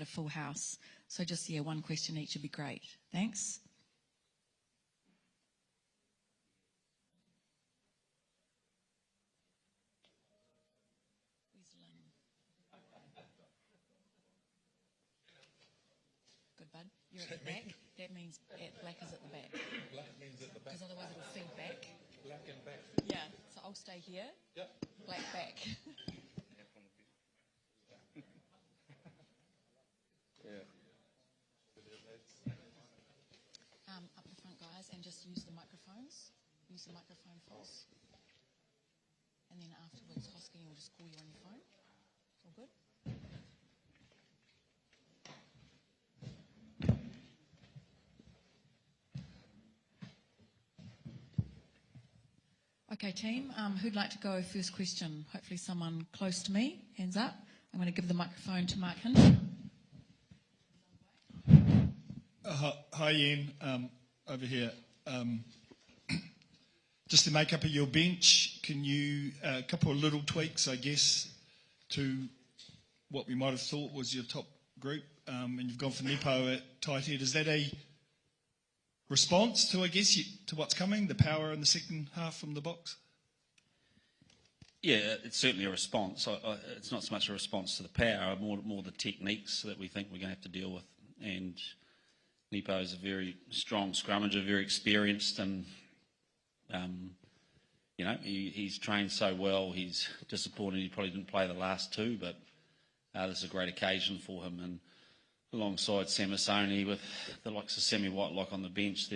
a full house. So just, yeah, one question each would be great. Thanks. Good, bud. You're at the back. That means black is at the back. Black means at the back. Because otherwise it'll feed back. Black and back. Yeah, so I'll stay here. Yep. Black back. Yeah. Up the front, guys, and just use the microphones. Use the microphone first. And then afterwards, Hosking will just call you on your phone. All good? Okay, team, who'd like to go first question? Hopefully someone close to me. Hands up. I'm going to give the microphone to Mark Hinch. Hi, Ian. Over here. Just the makeup of your bench, can you, a couple of little tweaks, I guess, to what we might have thought was your top group, and you've gone for Nepo at tight head. Is that a response to, I guess, to what's coming, the power in the second half from the box? Yeah, it's certainly a response. It's not so much a response to the power, more the techniques that we think we're going to have to deal with. And Nepo is a very strong scrummager, very experienced, and you know, he's trained so well. He's disappointed he probably didn't play the last two, but this is a great occasion for him. And alongside Samasoni with the likes of Sammy Whitelock on the bench,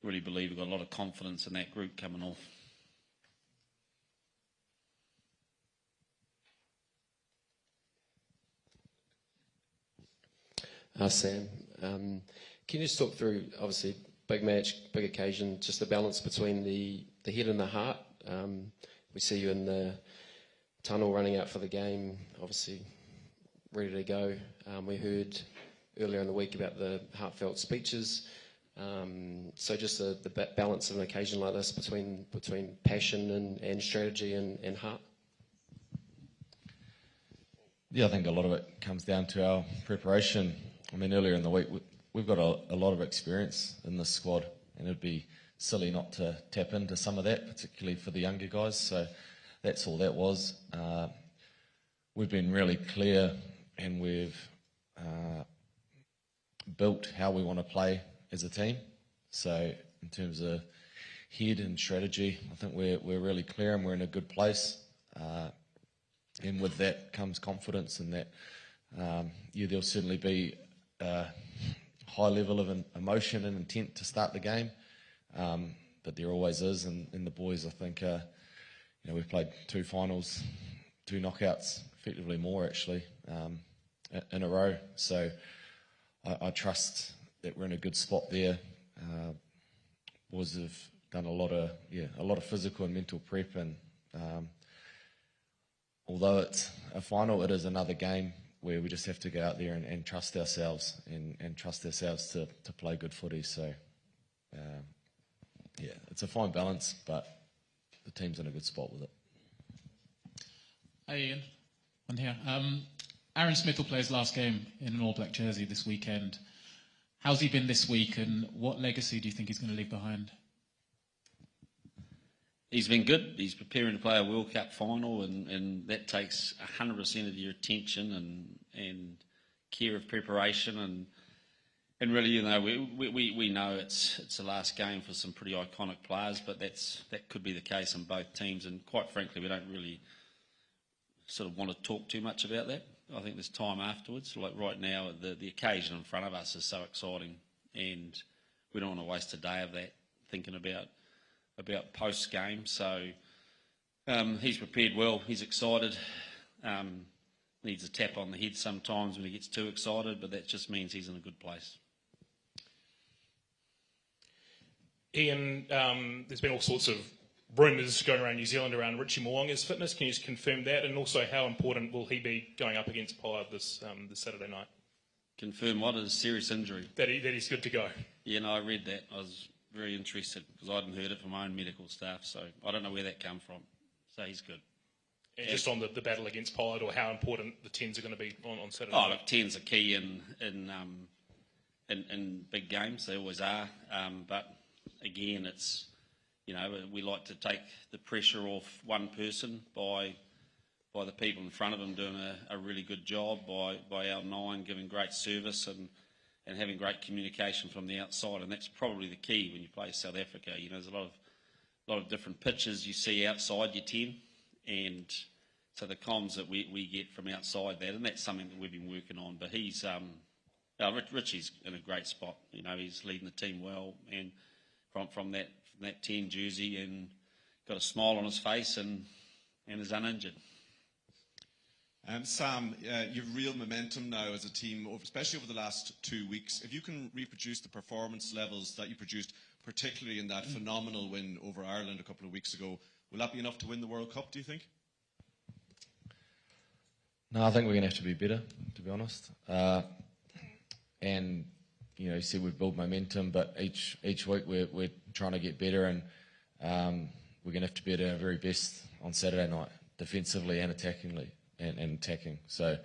really believe we've got a lot of confidence in that group coming off. Sam, can you just talk through, obviously, big match, big occasion, just the balance between the head and the heart? We see you in the tunnel running out for the game, obviously ready to go. We heard earlier in the week about the heartfelt speeches. So just the balance of an occasion like this between passion and strategy and heart. Yeah, I think a lot of it comes down to our preparation. I mean, earlier in the week, we've got a lot of experience in this squad, and it'd be silly not to tap into some of that, particularly for the younger guys. So that's all that was. We've been really clear, and we've built how we want to play as a team. So in terms of head and strategy, I think we're really clear and we're in a good place. And with that comes confidence, and that there'll certainly be a high level of emotion and intent to start the game, but there always is. And the boys, I think, we've played 2 finals, 2 knockouts, effectively more actually, in a row. So I trust that we're in a good spot there. Boys have done a lot of physical and mental prep, and although it's a final, it is another game where we just have to go out there and trust ourselves and trust ourselves to play good footy. So, it's a fine balance, but the team's in a good spot with it. Hey Ian, I'm here. Aaron Smith will play his last game in an All Black jersey this weekend. How's he been this week, and what legacy do you think he's going to leave behind? He's been good. He's preparing to play a World Cup final, and that takes 100% of your attention and care of preparation. And really, we know it's the last game for some pretty iconic players, but that could be the case in both teams. And quite frankly, we don't really sort of want to talk too much about that. I think there's time afterwards. Like right now, the occasion in front of us is so exciting, and we don't want to waste a day of that thinking about post-game. So he's prepared well, he's excited, needs a tap on the head sometimes when he gets too excited, but that just means he's in a good place. Ian, there's been all sorts of rumours going around New Zealand around Richie Mo'unga's fitness. Can you just confirm that? And also, how important will he be going up against Pye this Saturday night? Confirm what? A serious injury? That he's good to go. Yeah, no, I read that. I was very interested because I hadn't heard it from my own medical staff, so I don't know where that came from. So he's good. And just on the battle against Pollard, or how important the 10s are going to be on Saturday Oh, night? look, 10s are key in big games. They always are. But again, it's, we like to take the pressure off one person by the people in front of them doing a really good job, by our 9 giving great service and having great communication from the outside. And that's probably the key when you play South Africa. There's a lot of different pitches you see outside your 10, and so the comms that we get from outside that, and that's something that we've been working on. But he's Richie's in a great spot. He's leading the team well, and from that 10 jersey, and got a smile on his face, and is uninjured. Sam, you've real momentum now as a team, especially over the last 2 weeks. If you can reproduce the performance levels that you produced, particularly in that phenomenal win over Ireland a couple of weeks ago, will that be enough to win the World Cup, do you think? No, I think we're going to have to be better, to be honest. And, you said we build momentum, but each week we're trying to get better, and we're going to have to be at our very best on Saturday night, defensively and attackingly. And attacking. So,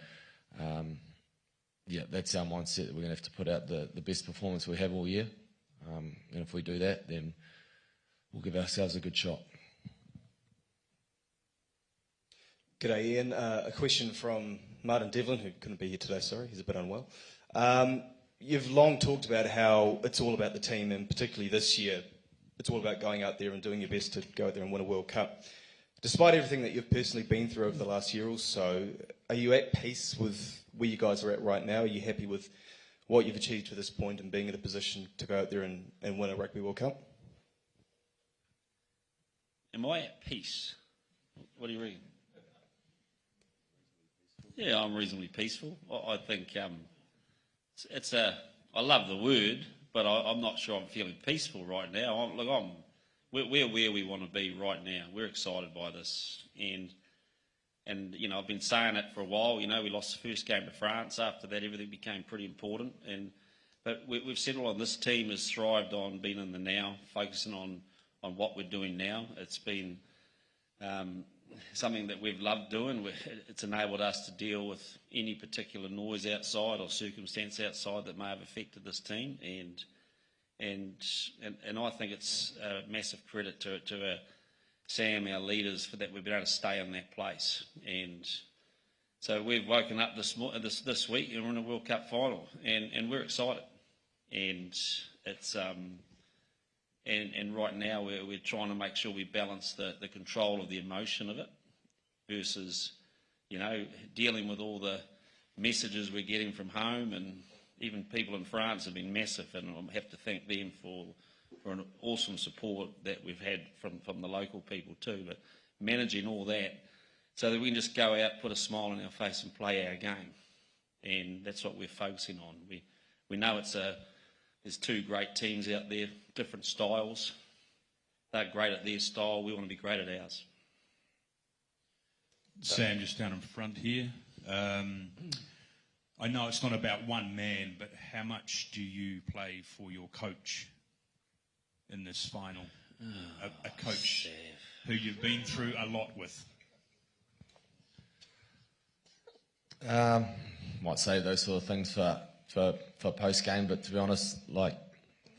that's our mindset, that we're going to have to put out the best performance we have all year. And if we do that, then we'll give ourselves a good shot. G'day, Ian. A question from Martin Devlin, who couldn't be here today, sorry, he's a bit unwell. You've long talked about how it's all about the team, and particularly this year, it's all about going out there and doing your best to go out there and win a World Cup. Despite everything that you've personally been through over the last year or so, are you at peace with where you guys are at right now? Are you happy with what you've achieved to this point and being in a position to go out there and win a Rugby World Cup? Am I at peace? What do you reckon? Yeah, I'm reasonably peaceful. I think I love the word, but I'm not sure I'm feeling peaceful right now. We're where we want to be right now. We're excited by this, and I've been saying it for a while. We lost the first game to France. After that, everything became pretty important. But we've settled on, this team has thrived on being in the now, focusing on what we're doing now. It's been something that we've loved doing. It's enabled us to deal with any particular noise outside or circumstance outside that may have affected this team, and I think it's a massive credit to Sam, our leaders, for that we've been able to stay in that place. And so we've woken up this week and we're in a World Cup final, and we're excited. And it's and right now we're trying to make sure we balance the control of the emotion of it versus dealing with all the messages we're getting from home, and even people in France have been massive, and I have to thank them for an awesome support that we've had from the local people too. But managing all that so that we can just go out, put a smile on our face and play our game. And that's what we're focusing on. We know there's 2 great teams out there, different styles. They're great at their style. We want to be great at ours. Sam, just down in front here. I know it's not about one man, but how much do you play for your coach in this final? A coach who you've been through a lot with. Might say those sort of things for post game, but to be honest,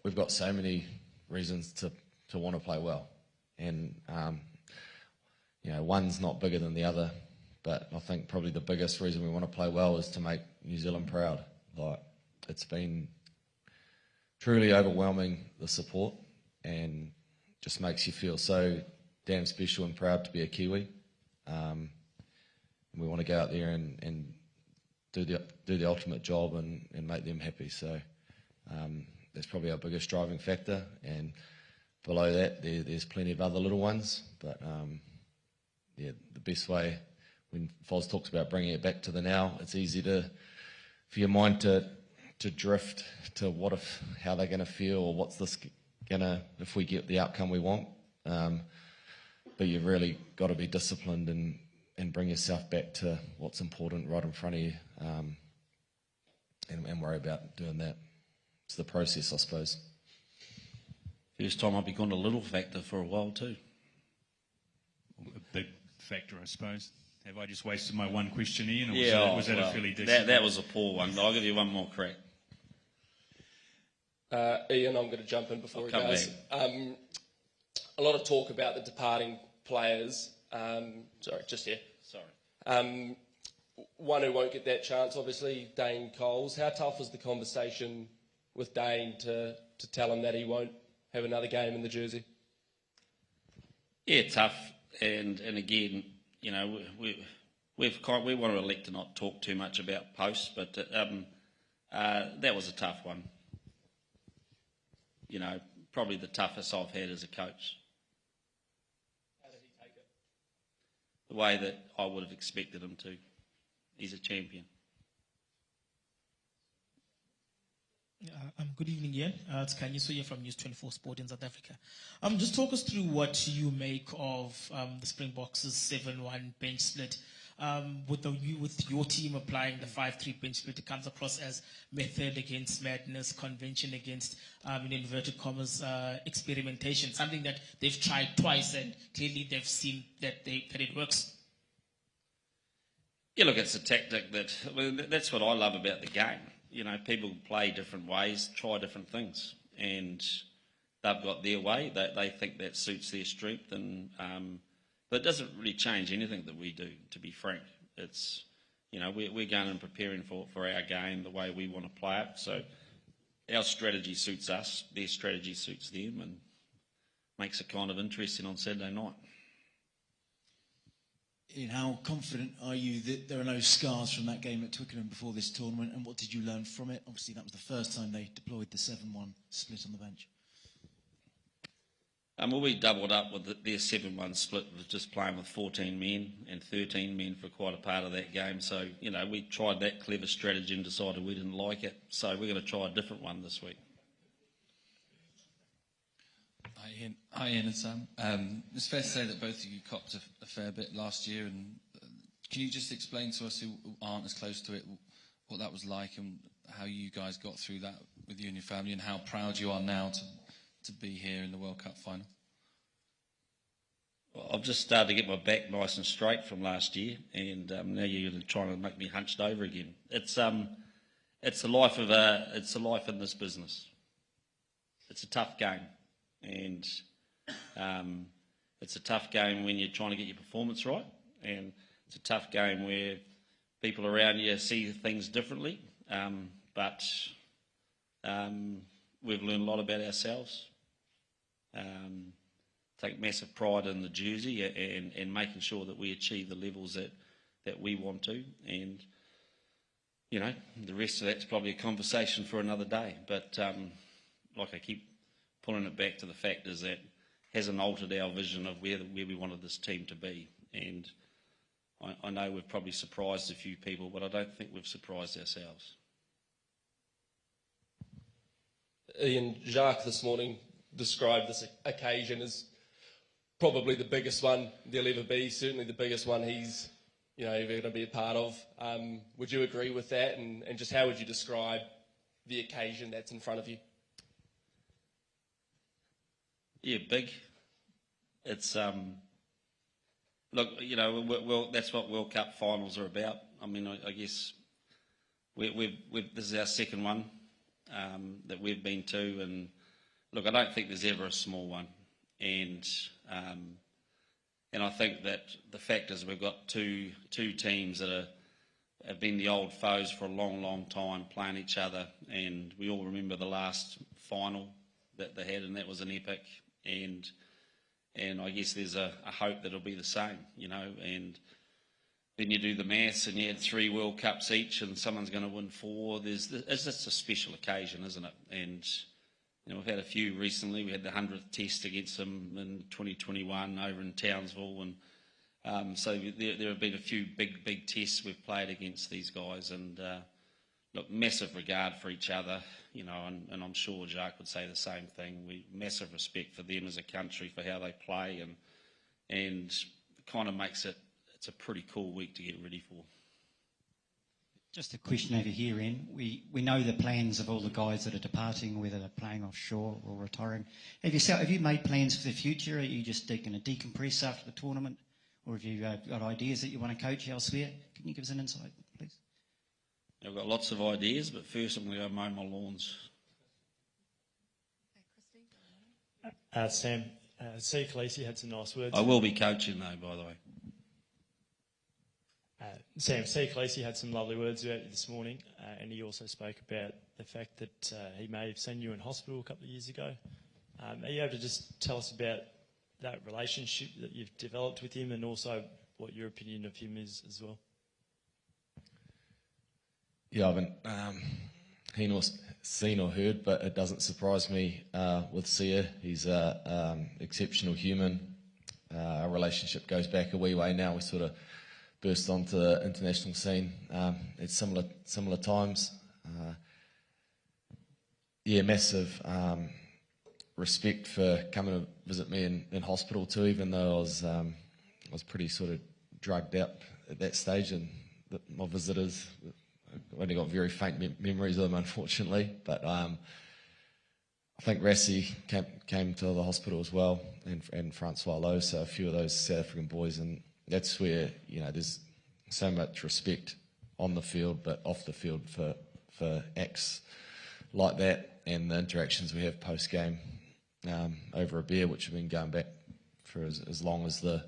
we've got so many reasons to want to play well, and one's not bigger than the other. But I think probably the biggest reason we want to play well is to make New Zealand proud. It's been truly overwhelming, the support, and just makes you feel so damn special and proud to be a Kiwi. And we want to go out there and do the ultimate job and make them happy. So that's probably our biggest driving factor. And below that, there's plenty of other little ones. But the best way, when Foz talks about bringing it back to the now, it's easy for your mind to drift to how they're going to feel, or what's this going to, if we get the outcome we want. But you've really got to be disciplined and bring yourself back to what's important right in front of you, and worry about doing that. It's the process, I suppose. First time I've become a little factor for a while too. A big factor, I suppose. Have I just wasted my one question, Ian, or Yeah, was that a fairly decent that was a poor one, but I'll give you one more crack. Ian, I'm going to jump in before I'll he come goes. A lot of talk about the departing players. Sorry, just here. Sorry. One who won't get that chance, obviously, Dane Coles. How tough was the conversation with Dane to tell him that he won't have another game in the jersey? Yeah, tough. And again, you know, we want to elect to not talk too much about posts, but that was a tough one. You know, probably the toughest I've had as a coach. How did he take it? The way that I would have expected him to. He's a champion. Good evening, Ian. It's Kanye Soya from News 24 Sport in South Africa. Just talk us through what you make of the Springboks' 7-1 bench split. With your team applying the 5-3 bench split, it comes across as method against madness, convention against, in inverted commas, experimentation, something that they've tried twice and clearly they've seen that it works. Yeah, look, it's a tactic that's what I love about the game. You know, people play different ways, try different things, and they've got their way. They think that suits their strength, and but it doesn't really change anything that we do, to be frank. It's, you know, we're going and preparing for our game the way we want to play it. So our strategy suits us, their strategy suits them, and makes it kind of interesting on Saturday night. Ian, how confident are you that there are no scars from that game at Twickenham before this tournament, and what did you learn from it? Obviously, that was the first time they deployed the 7-1 split on the bench. Well, we doubled up with their 7-1 split with just playing with 14 men and 13 men for quite a part of that game. So, you know, we tried that clever strategy and decided we didn't like it. So we're going to try a different one this week. Hi Ian, it's Sam. It's fair to say that both of you copped a fair bit last year, and can you just explain to us who aren't as close to it what that was like and how you guys got through that with you and your family, and how proud you are now to be here in the World Cup final? Well, I've just started to get my back nice and straight from last year, and now you're trying to make me hunched over again. It's a life in this business. It's a tough game. And it's a tough game when you're trying to get your performance right, and it's a tough game where people around you see things differently. But we've learned a lot about ourselves. Take massive pride in the jersey and making sure that we achieve the levels that we want to. And, you know, the rest of that's probably a conversation for another day. But like I keep pulling it back to the fact is that hasn't altered our vision of where we wanted this team to be. And I know we've probably surprised a few people, but I don't think we've surprised ourselves. Ian, Jacques this morning described this occasion as probably the biggest one there'll ever be, certainly the biggest one he's ever going to be a part of. Would you agree with that? And just how would you describe the occasion that's in front of you? Yeah, big. It's look, you know, that's what World Cup finals are about. I mean, I guess this is our second one that we've been to, and look, I don't think there's ever a small one, and I think that the fact is we've got two teams that have been the old foes for a long, long time playing each other, and we all remember the last final that they had, and that was an epic. And I guess there's a hope that it'll be the same, you know, and then you do the maths and you had 3 World Cups each and someone's going to win 4. It's just a special occasion, isn't it? And, you know, we've had a few recently. We had the 100th test against them in 2021 over in Townsville, and so there have been a few big tests we've played against these guys, and look, massive regard for each other, you know, and I'm sure Jacques would say the same thing. Massive respect for them as a country, for how they play, and kind of makes it's a pretty cool week to get ready for. Just a question over here, Ian. We know the plans of all the guys that are departing, whether they're playing offshore or retiring. Have you made plans for the future? Are you just going to decompress after the tournament? or have you got ideas that you want to coach elsewhere? Can you give us an insight, please? I've got lots of ideas, but first I'm going to go mow my lawns. Sam, C. Khaleesi had some nice words. I will be coaching though, by the way. Sam, C. Khaleesi had some lovely words about you this morning, and he also spoke about the fact that he may have seen you in hospital a couple of years ago. Are you able to just tell us about that relationship that you've developed with him, and also what your opinion of him is as well? Yeah, I haven't seen or heard, but it doesn't surprise me with Sia. He's an exceptional human. Our relationship goes back a wee way now. We sort of burst onto the international scene at similar times. Massive respect for coming to visit me in hospital too, even though I was pretty sort of drugged out at that stage, and my visitors, I've only got very faint memories of them, unfortunately. But I think Rassi came to the hospital as well, and Francois Lowe, so a few of those South African boys, and that's where there's so much respect on the field, but off the field for acts like that, and the interactions we have post game over a beer, which have been going back for as long as the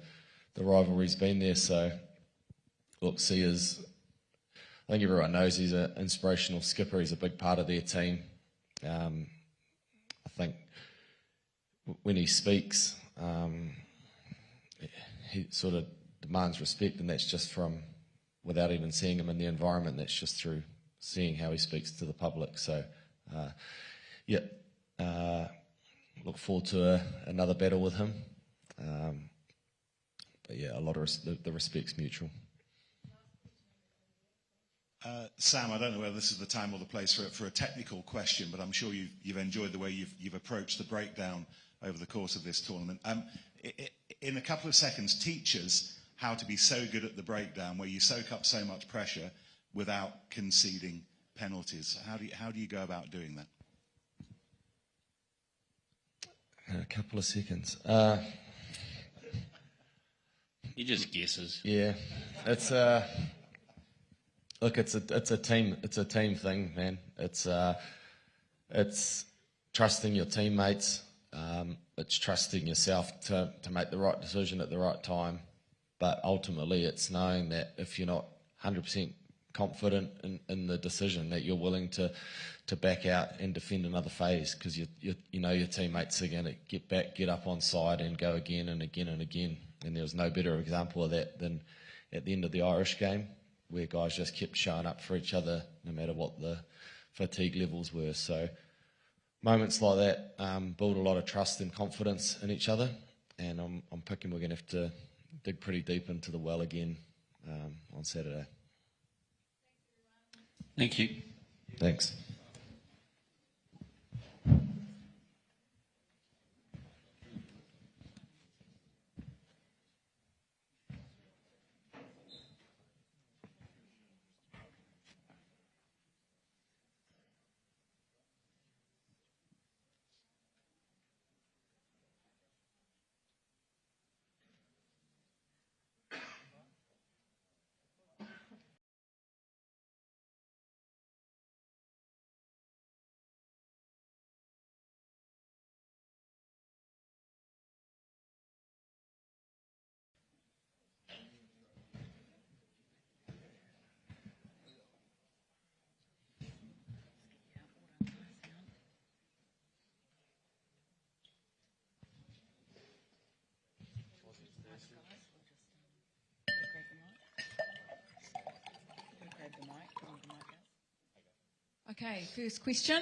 rivalry's been there. So, look, Sia's, I think everyone knows he's an inspirational skipper. He's a big part of their team. I think when he speaks, he sort of demands respect, and that's just from without even seeing him in the environment. That's just through seeing how he speaks to the public. So, look forward to another battle with him. But yeah, a lot of the respect's mutual. Sam, I don't know whether this is the time or the place for a technical question, but I'm sure you've enjoyed the way you've approached the breakdown over the course of this tournament. In a couple of seconds, teach us how to be so good at the breakdown, where you soak up so much pressure without conceding penalties. How do you go about doing that? In a couple of seconds. He just guesses. Yeah, it's look, it's a team thing, man. It's trusting your teammates. It's trusting yourself to make the right decision at the right time. But ultimately, it's knowing that if you're not 100% confident in the decision, that you're willing to back out and defend another phase, because you know your teammates are going to get back, get up on side, and go again and again and again. And there was no better example of that than at the end of the Irish game, where guys just kept showing up for each other no matter what the fatigue levels were. So moments like that build a lot of trust and confidence in each other, and I'm picking we're going to have to dig pretty deep into the well again on Saturday. Thank you. Thanks. Okay, first question.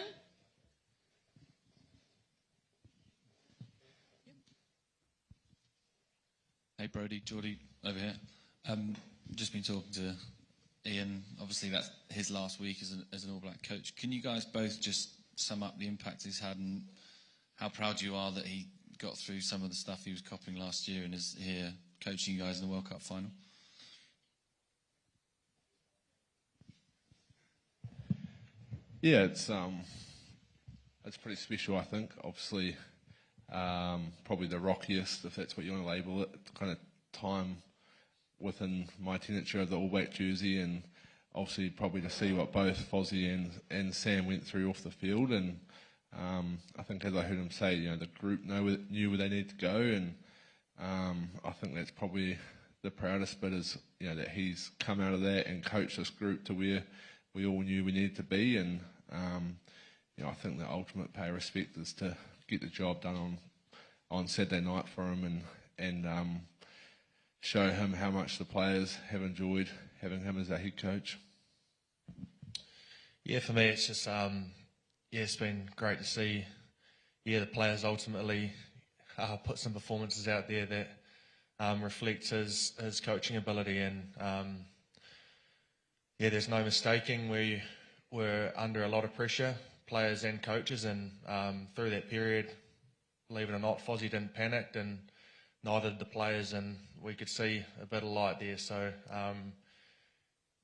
Hey Brodie, Geordie over here. Just been talking to Ian. Obviously, that's his last week as an All Black coach. Can you guys both just sum up the impact he's had and how proud you are that he got through some of the stuff he was copying last year and is here coaching you guys in the World Cup final? Yeah, it's pretty special, I think. Obviously, probably the rockiest, if that's what you want to label it, kind of time within my tenure of the All Black jersey, and obviously probably to see what both Fozzie and Sam went through off the field. And I think, as I heard him say, the group knew where they needed to go, and I think that's probably the proudest bit is that he's come out of that and coached this group to where we all knew we needed to be. And I think the ultimate pay of respect is to get the job done on Saturday night for him, and show him how much the players have enjoyed having him as a head coach. Yeah, for me, it's just it's been great to see the players ultimately put some performances out there that reflects his coaching ability, and there's no mistaking we were under a lot of pressure, players and coaches, and through that period, believe it or not, Fozzie didn't panic, and neither did the players, and we could see a bit of light there. So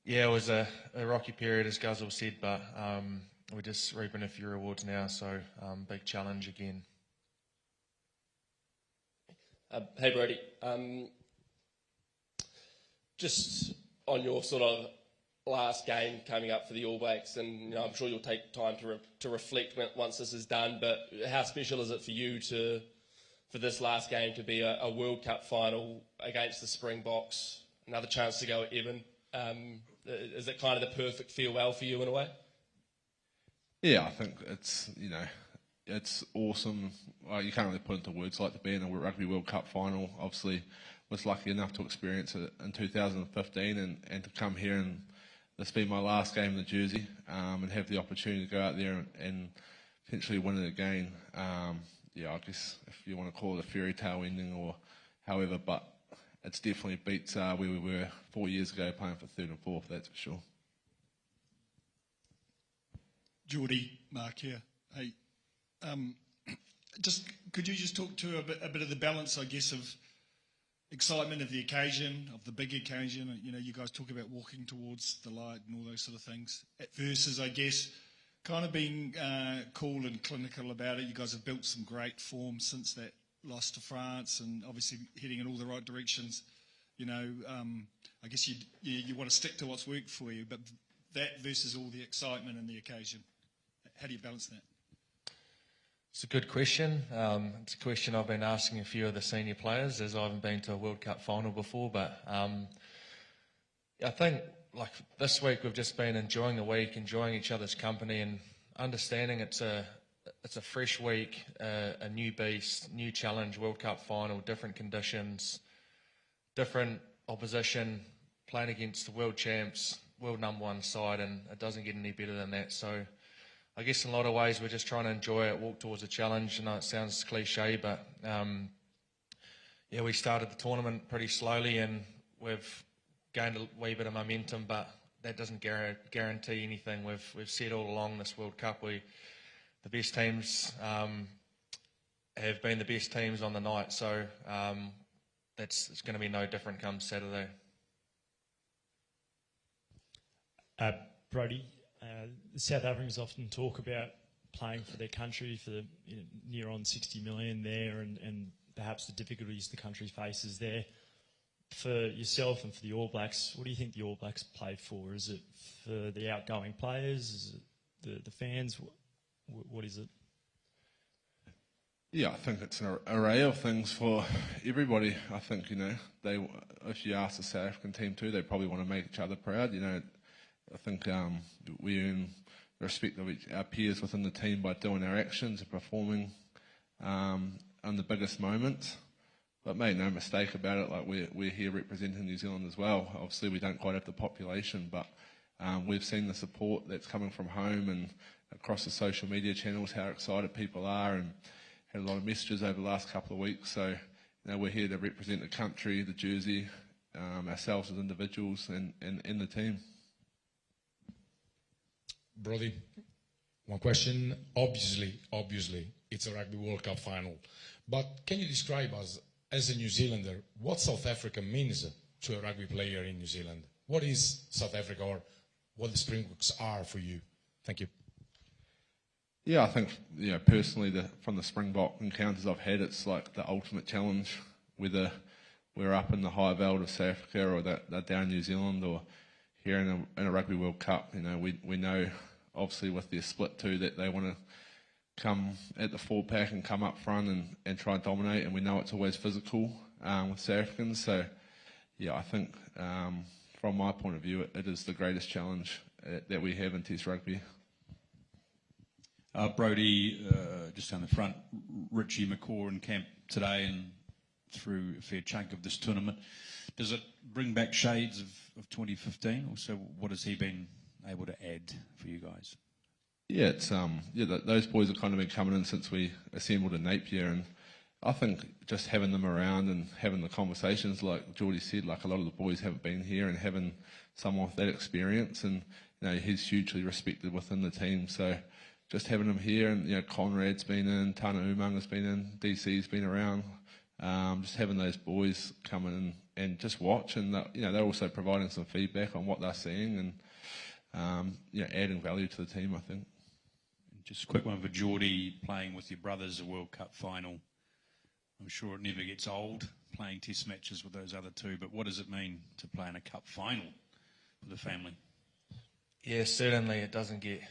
it was a rocky period, as Guzzle said, but we're just reaping a few rewards now, so big challenge again. Hey Brody, just on your sort of last game coming up for the All Blacks, and I'm sure you'll take time to reflect once this is done, but how special is it for you for this last game to be a World Cup final against the Springboks, another chance to go at Evan? Is it kind of the perfect farewell for you in a way? Yeah, I think it's it's awesome. You can't really put into words like to be in a Rugby World Cup final. Obviously, was lucky enough to experience it in 2015, and to come here and this be my last game in the jersey, and have the opportunity to go out there and potentially win it again. I guess if you want to call it a fairy tale ending or however, but it's definitely beats where we were 4 years ago playing for third and fourth, that's for sure. Geordie, Mark here. Hey, could you just talk to a bit of the balance, I guess, of excitement of the occasion, of the big occasion? You guys talk about walking towards the light and all those sort of things, versus, I guess, kind of being cool and clinical about it. You guys have built some great form since that loss to France, and obviously heading in all the right directions. I guess you want to stick to what's worked for you, but that versus all the excitement and the occasion. How do you balance that? It's a good question. It's a question I've been asking a few of the senior players, as I haven't been to a World Cup final before. But I think, like this week, we've just been enjoying the week, enjoying each other's company, and understanding it's a fresh week, a new beast, new challenge, World Cup final, different conditions, different opposition, playing against the world champs, world number one side, and it doesn't get any better than that. So I guess in a lot of ways we're just trying to enjoy it, walk towards a challenge. I know it sounds cliche, but we started the tournament pretty slowly, and we've gained a wee bit of momentum, but that doesn't guarantee anything. We've said all along this World Cup, the best teams have been the best teams on the night, so it's going to be no different come Saturday. Brody, the South Africans often talk about playing for their country, for the near on 60 million there, and perhaps the difficulties the country faces there. For yourself and for the All Blacks, what do you think the All Blacks play for? Is it for the outgoing players? Is it the fans? What is it? Yeah, I think it's an array of things for everybody. I think, if you ask the South African team too, they probably want to make each other proud. I think we earn the respect of our peers within the team by doing our actions and performing on the biggest moments. But make no mistake about it, like we're here representing New Zealand as well. Obviously, we don't quite have the population, but we've seen the support that's coming from home and across the social media channels, how excited people are, and had a lot of messages over the last couple of weeks. So, we're here to represent the country, the jersey, ourselves as individuals, and the team. Brody, one question. Obviously, it's a Rugby World Cup final. But can you describe us, as a New Zealander, what South Africa means to a rugby player in New Zealand? What is South Africa, or what the Springboks are for you? Thank you. Yeah, I think, personally, from the Springbok encounters I've had, it's like the ultimate challenge, whether we're up in the high veld of South Africa or that they're down in New Zealand or here in a Rugby World Cup. We know obviously with their split too that they want to come at the 4-pack and come up front and try and dominate, and we know it's always physical with South Africans. So yeah, I think from my point of view it is the greatest challenge that we have in Test rugby. Brodie, just down the front, Richie McCaw in camp today and through a fair chunk of this tournament. Does it bring back shades of 2015? Also, what has he been able to add for you guys? Yeah, it's those boys have kind of been coming in since we assembled in Napier, and I think just having them around and having the conversations, like Geordie said, like a lot of the boys haven't been here, and having someone with that experience, and he's hugely respected within the team. So just having him here, and Conrad's been in, Tana Umanga's been in, DC's been around. Just having those boys come in and just watch, and they're also providing some feedback on what they're seeing, and adding value to the team, I think. Just a quick one for Geordie, playing with your brothers a World Cup final. I'm sure it never gets old playing test matches with those other two, but what does it mean to play in a cup final for the family? Yeah, certainly it doesn't get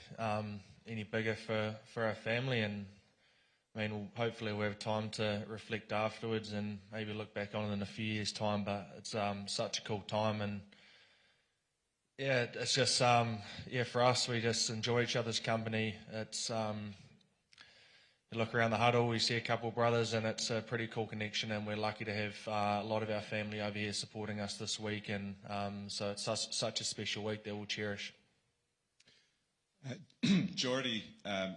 any bigger for our family, and I mean, hopefully we'll have time to reflect afterwards and maybe look back on it in a few years' time, but it's such a cool time, and yeah, it's just, for us, we just enjoy each other's company. It's, you look around the huddle, we see a couple of brothers, and it's a pretty cool connection, and we're lucky to have a lot of our family over here supporting us this week, and so it's such a special week that we'll cherish. Geordie,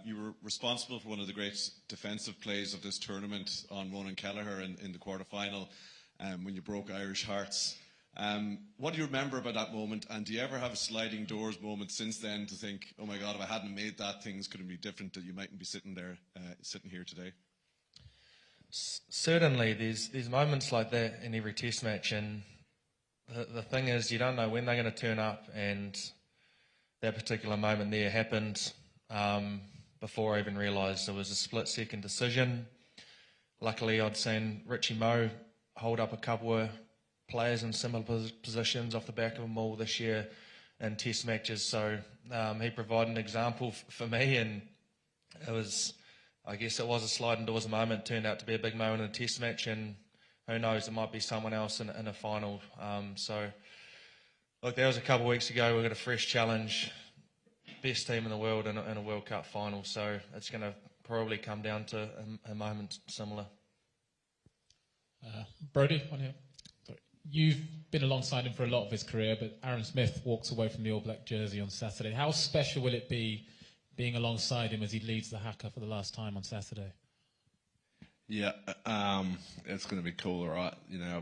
you were responsible for one of the great defensive plays of this tournament on Ronan Kelleher in the quarter-final when you broke Irish hearts. What do you remember about that moment, and do you ever have a sliding doors moment since then to think, oh my God, if I hadn't made that, things could have been different, that you mightn't be sitting here today? Certainly, there's moments like that in every test match, and the thing is, you don't know when they're going to turn up, and that particular moment there happened before I even realised it was a split-second decision. Luckily, I'd seen Richie Moe hold up a couple of players in similar positions off the back of them all this year in test matches, so he provided an example for me, and I guess it was a sliding doors moment. It turned out to be a big moment in a test match, and who knows, it might be someone else in a final. So look, that was a couple of weeks ago. We've got a fresh challenge, best team in the world in a World Cup final, so it's going to probably come down to a moment similar. Brodie, on here. You've been alongside him for a lot of his career, but Aaron Smith walks away from the All Black jersey on Saturday. How special will it be being alongside him as he leads the haka for the last time on Saturday? Yeah, it's going to be cool, all right.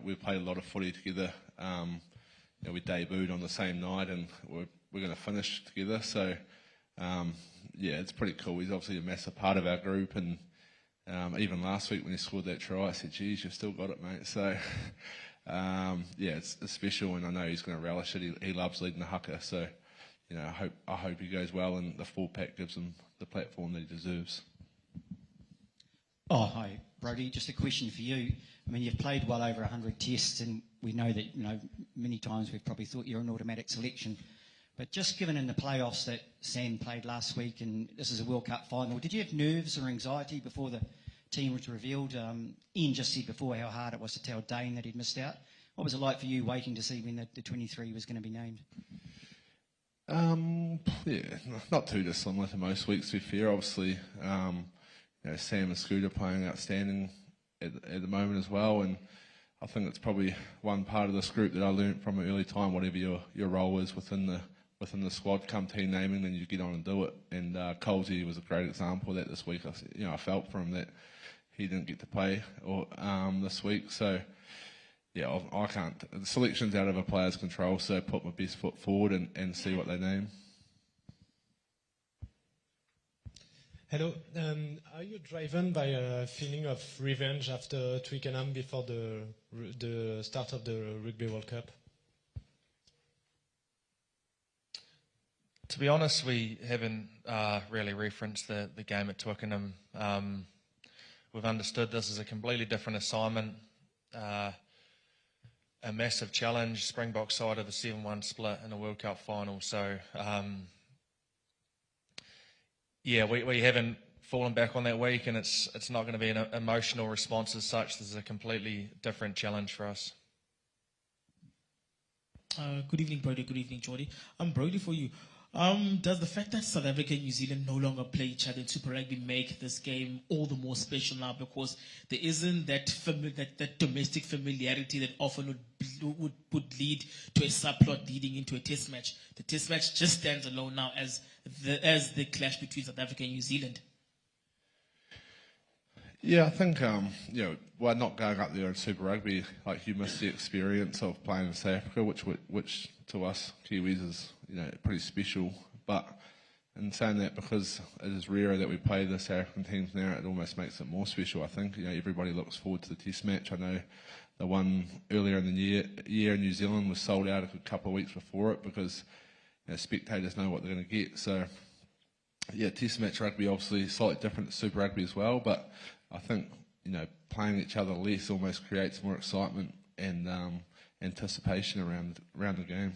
We've played a lot of footy together. We debuted on the same night, and we're going to finish together. So, it's pretty cool. He's obviously a massive part of our group, and even last week when he scored that try, I said, geez, you've still got it, mate. So, it's special, and I know he's going to relish it. He loves leading the haka, so I hope he goes well, and the 4-pack gives him the platform that he deserves. Oh, hi, Brodie. Just a question for you. I mean, you've played well over 100 tests, and we know that many times we've probably thought you're an automatic selection. But just given in the playoffs that Sam played last week, and this is a World Cup final, did you have nerves or anxiety before the team was revealed? Ian just said before how hard it was to tell Dane that he'd missed out. What was it like for you waiting to see when the 23 was going to be named? Not too dissimilar to most weeks, to be fair. Obviously, Sam and Scooter playing outstanding at the moment as well, and I think it's probably one part of this group that I learnt from an early time, whatever your role is within the squad, come team naming, then you get on and do it. And Colsey was a great example of that this week. I felt for him that he didn't get to play this week, so I can't. The selection's out of a player's control, so put my best foot forward and see what they name. Hello. Are you driven by a feeling of revenge after Twickenham before the start of the Rugby World Cup? To be honest, we haven't really referenced the game at Twickenham. We've understood this is a completely different assignment. a massive challenge, Springbok side of the 7-1 split in a World Cup final. So, we haven't fallen back on that week, and it's not going to be an emotional response as such. This is a completely different challenge for us. Good evening, Brody. Good evening, Jordy. Brody, for you. Does the fact that South Africa and New Zealand no longer play each other in Super Rugby make this game all the more special now, because there isn't that domestic familiarity that often would lead to a subplot leading into a test match? The test match just stands alone now as the clash between South Africa and New Zealand. Yeah, I think we're not going up there in Super Rugby. Like, you miss the experience of playing in South Africa, which to us Kiwis is pretty special. But in saying that, because it is rarer that we play the South African teams now, it almost makes it more special. I think everybody looks forward to the Test match. I know the one earlier in the year in New Zealand was sold out a couple of weeks before it, because spectators know what they're going to get. So yeah, Test match rugby obviously slightly different to Super Rugby as well, but I think playing each other less almost creates more excitement and anticipation around the game.